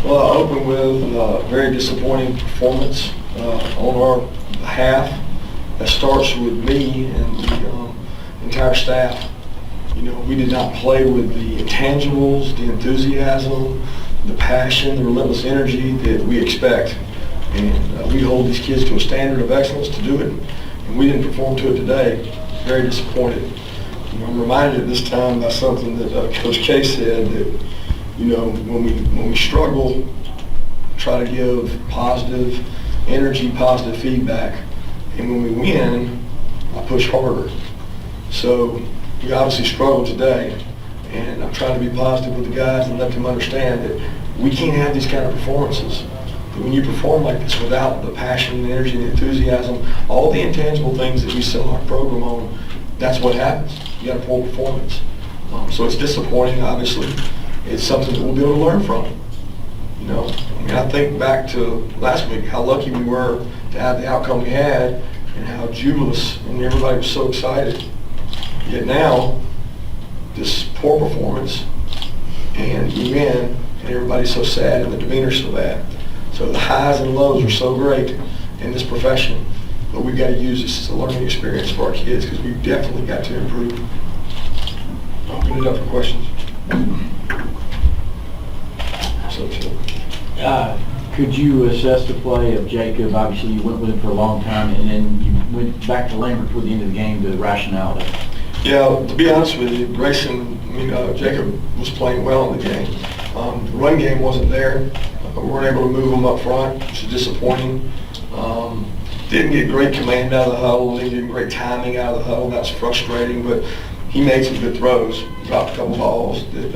Well, I open with a very disappointing performance on our behalf. That starts with me and the entire staff. You know, we did not play with the intangibles, the enthusiasm, the passion, the relentless energy that we expect. And we hold these kids to a standard of excellence to do it, and we didn't perform to it today. Very disappointed. You know, I'm reminded this time by something that Coach K said, that you know, when we struggle, try to give positive energy, positive feedback, and when we win, I push harder. So we obviously struggled today, and I'm trying to be positive with the guys and let them understand that we can't have these kind of performances. That when you perform like this without the passion, the energy, the enthusiasm, all the intangible things that we sell our program on, that's what happens. You got a poor performance. So it's disappointing, obviously. It's something that we'll be able to learn from. You know, I mean, I think back to last week, how lucky we were to have the outcome we had, and how jubilous and everybody was so excited. Yet now, this poor performance, and we win, and everybody's so sad, and the demeanor's so bad. So the highs and lows are so great in this profession, but we've got to use this as a learning experience for our kids, because we've definitely got to improve. I'll open it up for questions. Could you assess the play of Jacob? Obviously, you went with him for a long time, and then you went back to Lambert toward the end of the game, the rationality. Yeah, to be honest with you, Grayson, Jacob was playing well in the game. The run game wasn't there. We weren't able to move him up front, which is disappointing. Didn't get great command out of the huddle, didn't get great timing out of the huddle. That's frustrating, but he made some good throws, dropped a couple balls that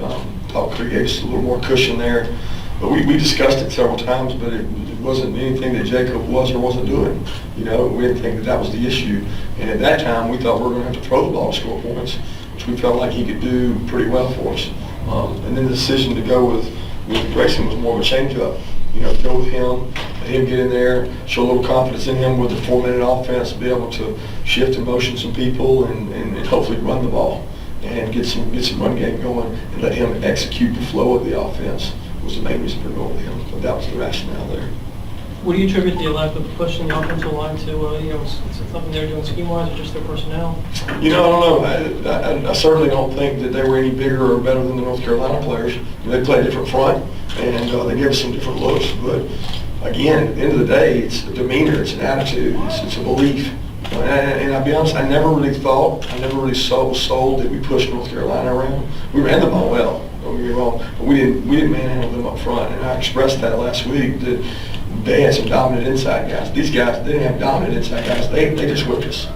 thought created a little more cushion there. But we discussed it several times, but it wasn't anything that Jacob was or wasn't doing. You know, we didn't think that was the issue. And at that time, we thought we were going to have to throw the ball to score points, which we felt like he could do pretty well for us. And then the decision to go with Grayson was more of a change-up. You know, go with him, let him get in there, show a little confidence in him with the 4-minute offense, be able to shift and motion some people and hopefully run the ball and get some run game going and let him execute the flow of the offense. Was the main reason for going with him, but that was the rationale there. What do you attribute the lack of push in the offensive line to? Something they're doing scheme-wise, or just their personnel? You know, I don't know. I certainly don't think that they were any bigger or better than the North Carolina players. They play a different front, and they give us some different looks. But again, at the end of the day, it's a demeanor, it's an attitude, it's a belief. And I'll be honest, I never really sold that we pushed North Carolina around. We ran the ball well. Don't get me wrong, but we didn't manhandle them up front, and I expressed that last week that they had some dominant inside guys. These guys, they didn't have dominant inside guys. They just whipped us.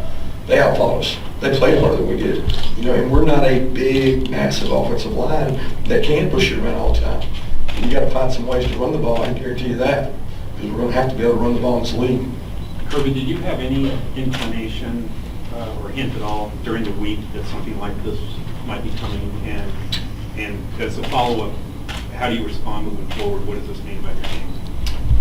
They outfought us. They played harder than we did. You know, and we're not a big, massive offensive line that can push it around all the time. You got to find some ways to run the ball. I can guarantee you that, because we're going to have to be able to run the ball in this league. Kirby, did you have any inclination or hint at all during the week that something like this might be coming? And as a follow-up, how do you respond moving forward? What does this mean about your team?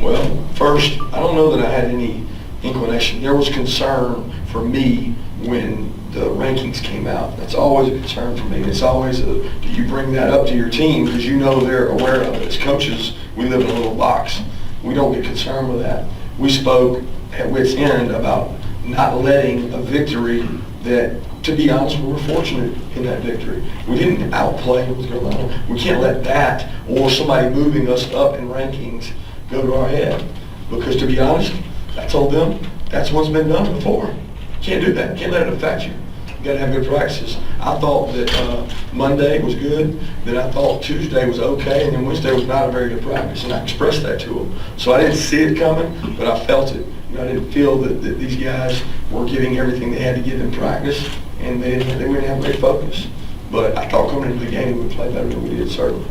Well, first, I don't know that I had any inclination. There was concern for me when the rankings came out. That's always a concern for me. It's always do you bring that up to your team, because you know they're aware of it. As coaches, we live in a little box. We don't get concerned with that. We spoke at wit's end about not letting a victory that, to be honest, we were fortunate in that victory. We didn't outplay North Carolina. We can't let that or somebody moving us up in rankings go to our head. Because to be honest, I told them that's what's been done before. Can't do that. Can't let it affect you. You got to have good practices. I thought that Monday was good. Then I thought Tuesday was okay, and then Wednesday was not a very good practice. And I expressed that to them. So I didn't see it coming, but I felt it. You know, I didn't feel that these guys were giving everything they had to give in practice, and they didn't have great focus. But I thought coming into the game we would play better than we did, certainly.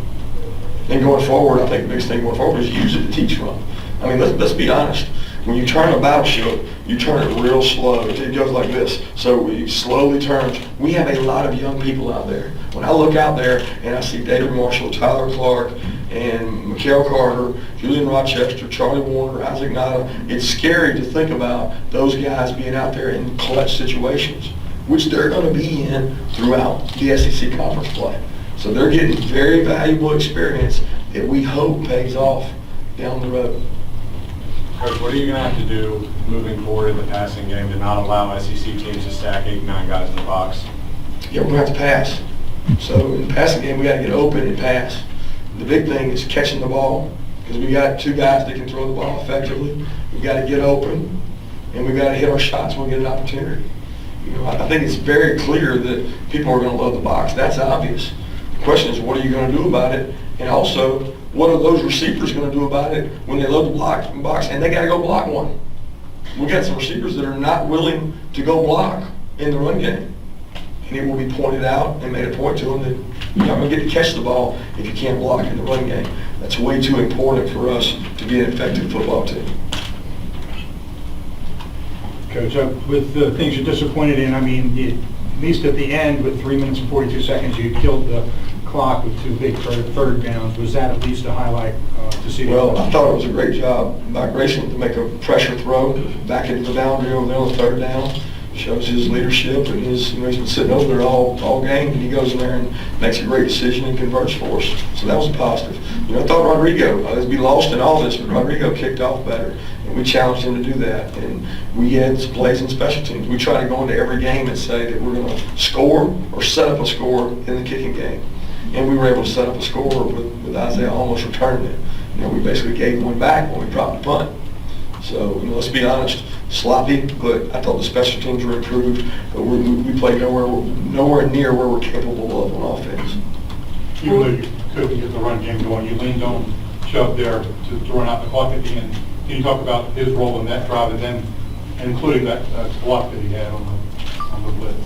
And going forward, I think the biggest thing going forward is use it to teach from. I mean, let's be honest. When you turn a battleship, you turn it real slow. It goes like this. So it slowly turns. We have a lot of young people out there. When I look out there and I see David Marshall, Tyler Clark, and Mikael Carter, Julian Rochester, Charlie Warner, Isaac Nada, it's scary to think about those guys being out there in clutch situations, which they're going to be in throughout the SEC conference play. So they're getting very valuable experience that we hope pays off down the road. Coach, what are you going to have to do moving forward in the passing game to not allow SEC teams to stack 8, 9 guys in the box? Yeah, we're going to have to pass. So in the passing game, we got to get open and pass. The big thing is catching the ball, because we got 2 guys that can throw the ball effectively. We got to get open, and we got to hit our shots when we get an opportunity. You know, I think it's very clear that people are going to load the box. That's obvious. The question is, what are you going to do about it? And also, what are those receivers going to do about it when they load the box and they got to go block one? We got some receivers that are not willing to go block in the run game. And it will be pointed out and made a point to them that you're not going to get to catch the ball if you can't block in the run game. That's way too important for us to be an effective football team. Coach, with the things you're disappointed in, I mean, at least at the end, with 3 minutes and 42 seconds, you killed the clock with 2 big third downs. Was that at least a highlight to see? Well, I thought it was a great job by Grayson to make a pressure throw back into the boundary over there on the 3rd down. Shows his leadership and his, you know, he's been sitting over there all game, and he goes in there and makes a great decision and converts for us. So that was a positive. You know, I thought Rodrigo, I'd be lost in all this, but Rodrigo kicked off better, and we challenged him to do that. And we had some plays in special teams. We try to go into every game and say that we're going to score or set up a score in the kicking game. And we were able to set up a score with Isaiah almost returning it. You know, we basically gave one back when we dropped the punt. So, you know, let's be honest, sloppy, but I thought the special teams were improved, but we played nowhere near where we're capable of on offense. Even though you couldn't get the run game going, you leaned on Chubb there to run out the clock at the end. Can you talk about his role in that drive and then including that block that he had on the blitz?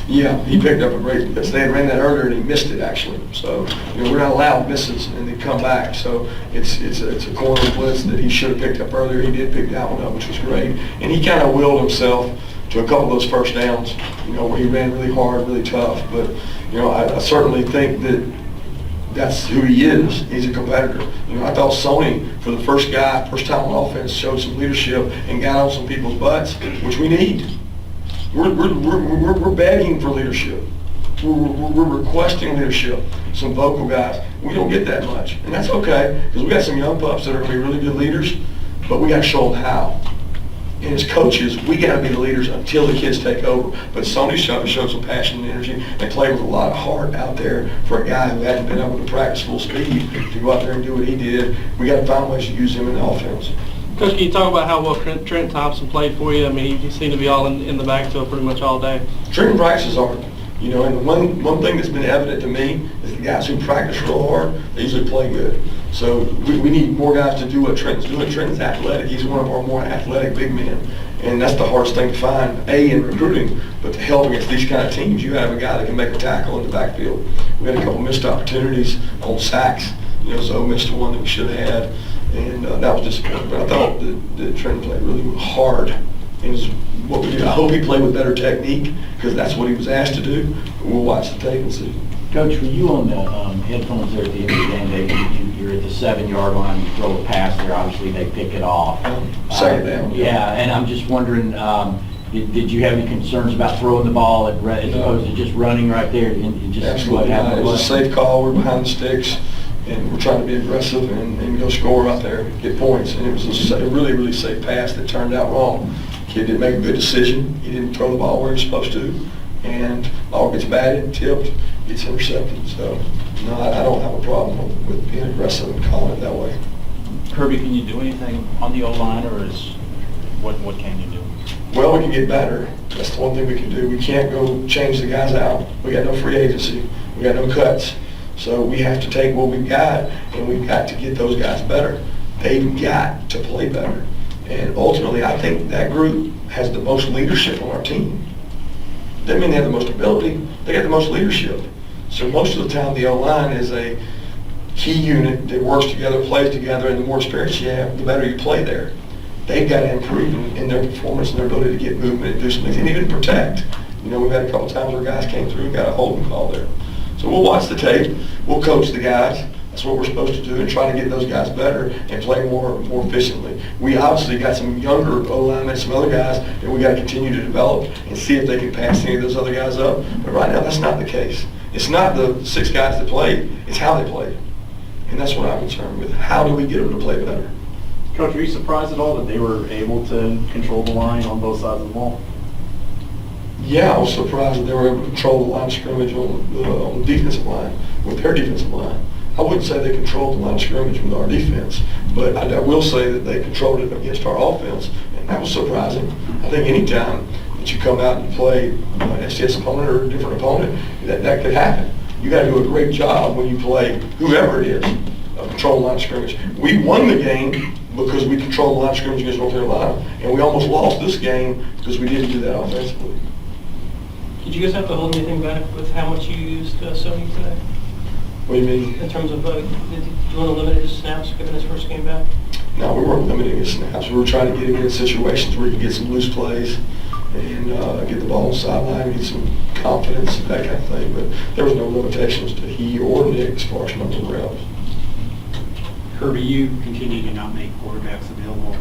Yeah, he picked up a great blitz. They had ran that earlier and he missed it actually. So, you know, we're not allowed misses and they come back. So it's a corner blitz that he should have picked up earlier. He did pick that one up, which was great. And he kind of willed himself to a couple of those first downs, you know, where he ran really hard, really tough. But, you know, I certainly think that that's who he is. He's a competitor. You know, I thought Sony, for the first time on offense, showed some leadership and got on some people's butts, which we need. We're begging for leadership. We're requesting leadership. Some vocal guys. We don't get that much, and that's okay because we got some young pups that are going to be really good leaders, but we got to show them how. And as coaches, we got to be the leaders until the kids take over. But Sony showed some passion and energy. They played with a lot of heart out there for a guy who hadn't been able to practice full speed to go out there and do what he did. We got to find ways to use him in the offense. Coach, can you talk about how well Trent Thompson played for you? I mean, he seemed to be all in the backfield pretty much all day. Trent practices hard. You know, and the one thing that's been evident to me is the guys who practice real hard, they usually play good. So we need more guys to do what Trent's doing. Trent's athletic. He's one of our more athletic big men. And that's the hardest thing to find, in recruiting, but to help against these kind of teams, you have a guy that can make a tackle in the backfield. We had a couple missed opportunities on sacks. You know, Zoe missed one that we should have had. And that was disappointing. But I thought that Trent played really hard. And what we do. I hope he played with better technique because that's what he was asked to do. We'll watch the tape and see. Coach, were you on the headphones there at the end of the game? You're at the 7-yard line, you throw a pass there, obviously they pick it off. Second down. Yeah, and I'm just wondering, did you have any concerns about throwing the ball as opposed to just running right there and just Absolutely what happened? not. It was a safe call. We're behind the sticks. And we're trying to be aggressive and go score out there, get points. And it was a really, really safe pass that turned out wrong. Kid didn't make a good decision. He didn't throw the ball where he was supposed to. And ball gets batted, tipped, gets intercepted. So, no, I don't have a problem with being aggressive and calling it that way. Kirby, can you do anything on the O-line, or what can you do? Well, we can get better. That's the one thing we can do. We can't go change the guys out. We got no free agency. We got no cuts. So we have to take what we've got, and we've got to get those guys better. They've got to play better. And ultimately, I think that group has the most leadership on our team. Doesn't mean they have the most ability. They got the most leadership. So most of the time, the O-line is a key unit that works together, plays together, and the more experience you have, the better you play there. They've got to improve in their performance and their ability to get movement and do some things, and even protect. You know, we've had a couple times where guys came through and got a holding call there. So we'll watch the tape. We'll coach the guys. That's what we're supposed to do, and try to get those guys better and play more efficiently. We obviously got some younger O-linemen, some other guys that we got to continue to develop and see if they can pass any of those other guys up. But right now, that's not the case. It's not the 6 guys that played. It's how they played. And that's what I'm concerned with. How do we get them to play better? Coach, were you surprised at all that they were able to control the line on both sides of the ball? Yeah, I was surprised that they were able to control the line of scrimmage on the defensive line, with their defensive line. I wouldn't say they controlled the line of scrimmage with our defense, but I will say that they controlled it against our offense, and that was surprising. I think any time that you come out and play an FCS opponent or a different opponent, that could happen. You got to do a great job when you play whoever it is, control the line of scrimmage. We won the game because we controlled the line of scrimmage against North Carolina, and we almost lost this game because we didn't do that offensively. Did you guys have to hold anything back with how much you used Sony today? What do you mean? In terms of, did you want to limit his snaps given his first game back? No, we weren't limiting his snaps. We were trying to get him in situations where he could get some loose plays and get the ball on the sideline, get some confidence, that kind of thing. But there was no limitations to he or Nick as far as number of reps. Kirby, you continue to not make quarterbacks available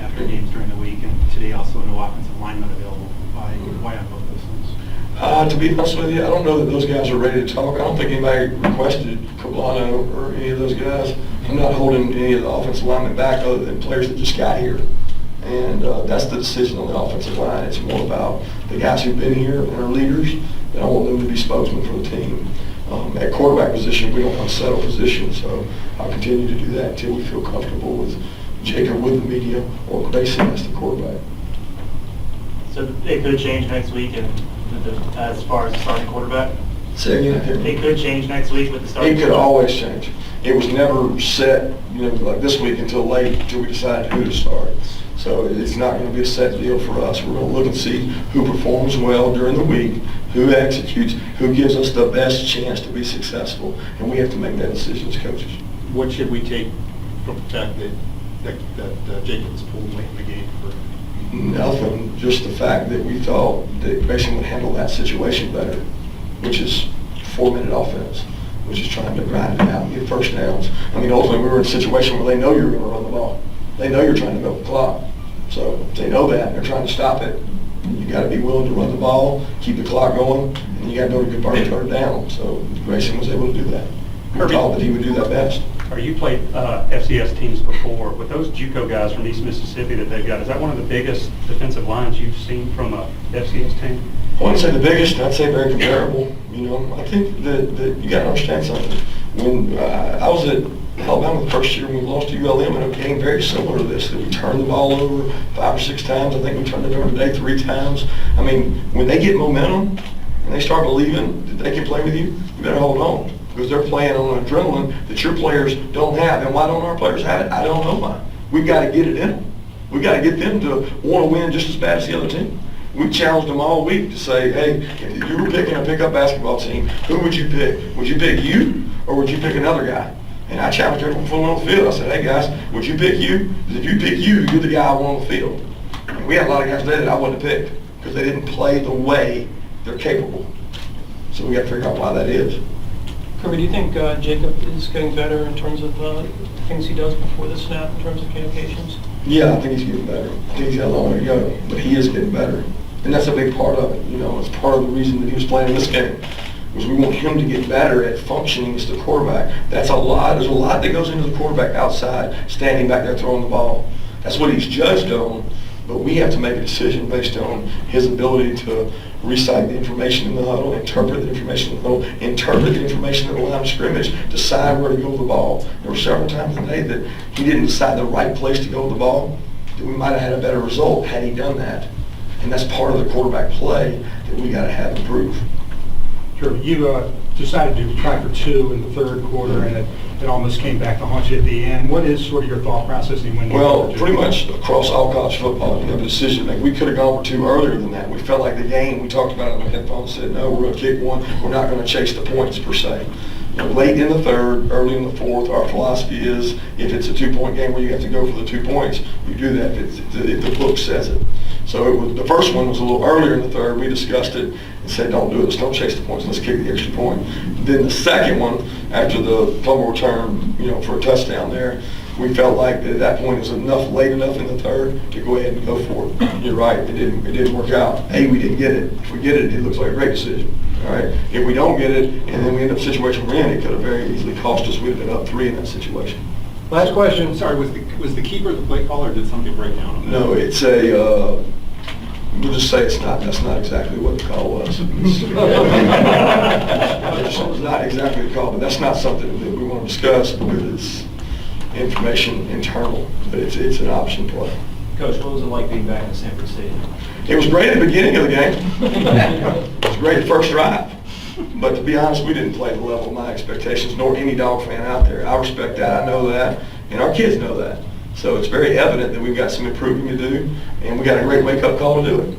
after games during the week, and today also no offensive linemen available. Why on both those things? To be honest with you, I don't know that those guys are ready to talk. I don't think anybody requested Cablano or any of those guys. I'm not holding any of the offensive linemen back other than players that just got here. And that's the decision on the offensive line. It's more about the guys who've been here and are leaders, and I want them to be spokesmen for the team. At quarterback position, we don't want to settle position, so I'll continue to do that until we feel comfortable with Jacob with the media or Grayson as the quarterback. So it could change next week and as far as the starting quarterback? Say again? It could change next week with the starting It could quarterback? always change. It was never set, like this week until late, until we decided who to start. So it's not going to be a set deal for us. We're going to look and see who performs well during the week, who executes, who gives us the best chance to be successful, and we have to make that decision as coaches. What should we take from the fact that Jacob was pulled late in the game for? Nothing, just the fact that we thought that Grayson would handle that situation better, which is 4-minute offense, which is trying to grind it out and get first downs. I mean, ultimately, we were in a situation where they know you're going to run the ball. They know you're trying to milk the clock. So if they know that and they're trying to stop it, you got to be willing to run the ball, keep the clock going, and you got to be able to convert third down. So Grayson was able to do that. We thought that he would do that best. Or you played FCS teams before. With those JUCO guys from East Mississippi that they've got, is that one of the biggest defensive lines you've seen from a FCS team? I wouldn't say the biggest, I'd say very comparable. I think that you got to understand something. When I was at Alabama the first year when we lost to ULM in a game very similar to this, that we turned the ball over 5 or 6 times. I think we turned it over today 3 times. I mean, when they get momentum and they start believing that they can play with you, you better hold on. Because they're playing on an adrenaline that your players don't have. And why don't our players have it? I don't know why. We've got to get it in them. We've got to get them to want to win just as bad as the other team. We challenged them all week to say, hey, if you were picking a pickup basketball team, who would you pick? Would you pick you or would you pick another guy? And I challenged everyone from on the field. I said, hey guys, would you pick you? Because if you pick you, you're the guy I want on the field. And we had a lot of guys there that I wouldn't have picked because they didn't play the way they're capable. So we got to figure out why that is. Kirby, do you think Jacob is getting better in terms of things he does before the snap in terms of communications? Yeah, I think he's getting better. I think he's got a long way to go, but he is getting better. And that's a big part of it. It's part of the reason that he was playing this game. Was we want him to get better at functioning as the quarterback. That's a lot. There's a lot that goes into the quarterback outside, standing back there throwing the ball. That's what he's judged on. But we have to make a decision based on his ability to recite the information in the huddle, interpret the information in the huddle, interpret the information in the line of scrimmage, decide where to go with the ball. There were several times today that he didn't decide the right place to go with the ball, that we might have had a better result had he done that. And that's part of the quarterback play that we got to have improved. Sure. You decided to try for 2 in the third quarter, and it almost came back to haunt you at the end. What is sort of your thought process when you Well, pretty much across all college football, the decision making. We could have gone for 2 earlier than that. We felt like the game, we talked about it on the headphones, said, no, we're going to kick 1. We're not going to chase the points per se. Late in the third, early in the fourth, our philosophy is if it's a 2-point game where you have to go for the 2 points, you do that if the book says it. So the first one was a little earlier in the third. We discussed it and said, don't do it. Let's don't chase the points. Let's kick the extra point. Then the second one, after the fumble return, for a touchdown there, we felt like at that point it was late enough in the third to go ahead and go for it. You're right. It didn't work out. We didn't get it. If we get it, it looks like a great decision. All right, if we don't get it, and then we end up in a situation we're in, it could have very easily cost us. We'd have been up 3 in that situation. Last question. Sorry, was the keeper the play caller, or did something break down on that? No, it's we'll just say that's not exactly what the call was. It's not exactly the call, but that's not something that we want to discuss because it's information internal, but it's an option play. Coach, what was it like being back in Sanford Stadium? It was great at the beginning of the game. It was great at first drive. But to be honest, we didn't play the level of my expectations, nor any Dog fan out there. I respect that, I know that, and our kids know that. So it's very evident that we've got some improving to do, and we got a great wake-up call to do it.